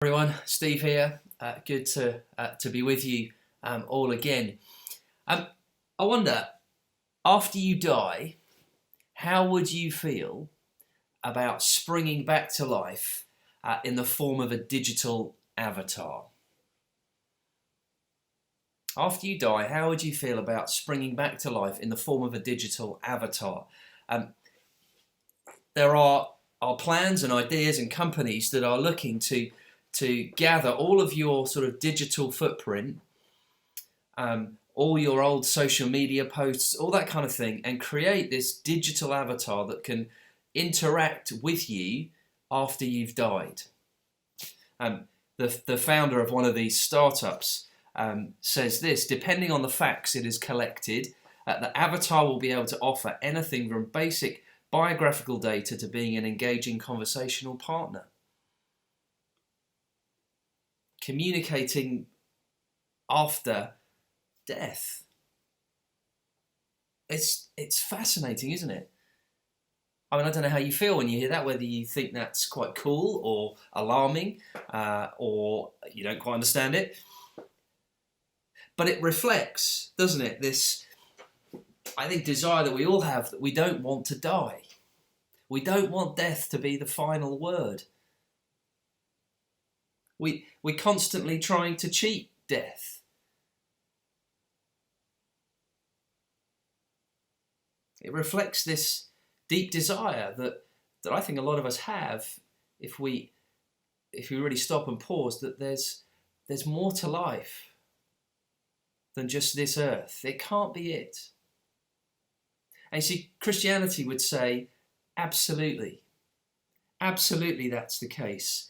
Everyone, Steve here. Good to be with you all again. I wonder, after you die, how would you feel about springing back to life in the form of a digital avatar? After you die, how would you feel about springing back to life in the form of a digital avatar? There are plans and ideas and companies that are looking to gather all of your sort of digital footprint, all your old social media posts, all that kind of thing, and create this digital avatar that can interact with you after you've died. The founder of one of these startups says this: depending on the facts it has collected, the avatar will be able to offer anything from basic biographical data to being an engaging conversational partner. Communicating after death. It's fascinating, isn't it? I mean, I don't know how you feel when you hear that, whether you think that's quite cool or alarming, or you don't quite understand it. But it reflects, doesn't it, this, I think, desire that we all have, that we don't want to die. We don't want death to be the final word. We're constantly trying to cheat death. It reflects this deep desire that I think a lot of us have, if we really stop and pause, that there's more to life than just this earth. It can't be it. And you see, Christianity would say, absolutely. Absolutely that's the case.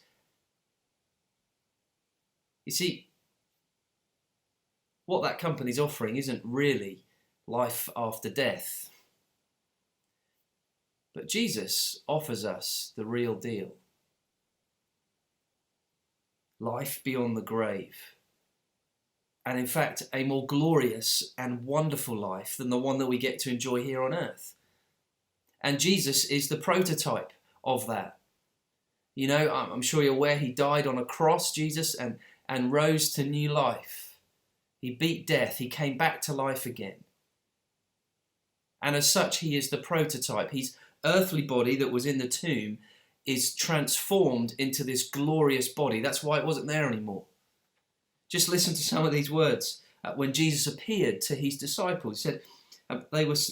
You see, what that company's offering isn't really life after death. But Jesus offers us the real deal. Life beyond the grave. And in fact, a more glorious and wonderful life than the one that we get to enjoy here on earth. And Jesus is the prototype of that. You know, I'm sure you're aware he died on a cross, Jesus, and rose to new life. He beat death. He came back to life again. And as such, he is the prototype. His earthly body that was in the tomb is transformed into this glorious body. That's why it wasn't there anymore. Just listen to some of these words. When Jesus appeared to his disciples, he said,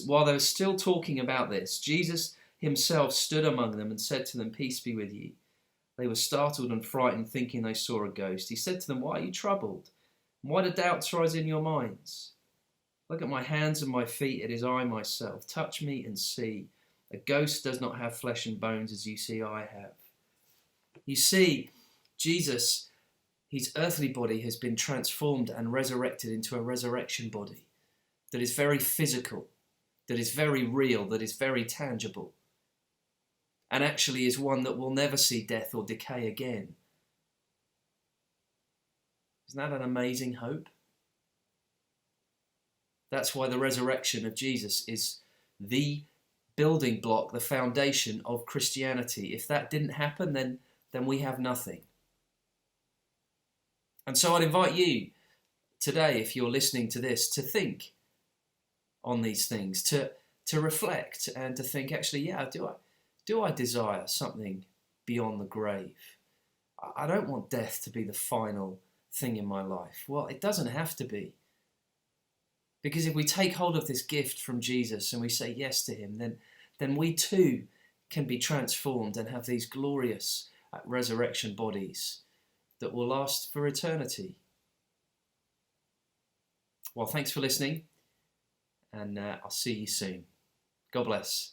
while they were still talking about this, Jesus himself stood among them and said to them, "Peace be with you." They were startled and frightened, thinking they saw a ghost. He said to them, "Why are you troubled? Why do doubts rise in your minds? Look at my hands and my feet. It is I myself. Touch me and see. A ghost does not have flesh and bones as you see I have." You see, Jesus, his earthly body has been transformed and resurrected into a resurrection body that is very physical, that is very real, that is very tangible, and actually is one that will never see death or decay again. Isn't that an amazing hope? That's why the resurrection of Jesus is the building block, the foundation of Christianity. If that didn't happen, then we have nothing. And so I'd invite you today, if you're listening to this, to think on these things, to reflect and to think, actually, yeah, do I desire something beyond the grave? I don't want death to be the final thing in my life. Well, it doesn't have to be. Because if we take hold of this gift from Jesus and we say yes to him, then we too can be transformed and have these glorious resurrection bodies that will last for eternity. Well, thanks for listening, and I'll see you soon. God bless.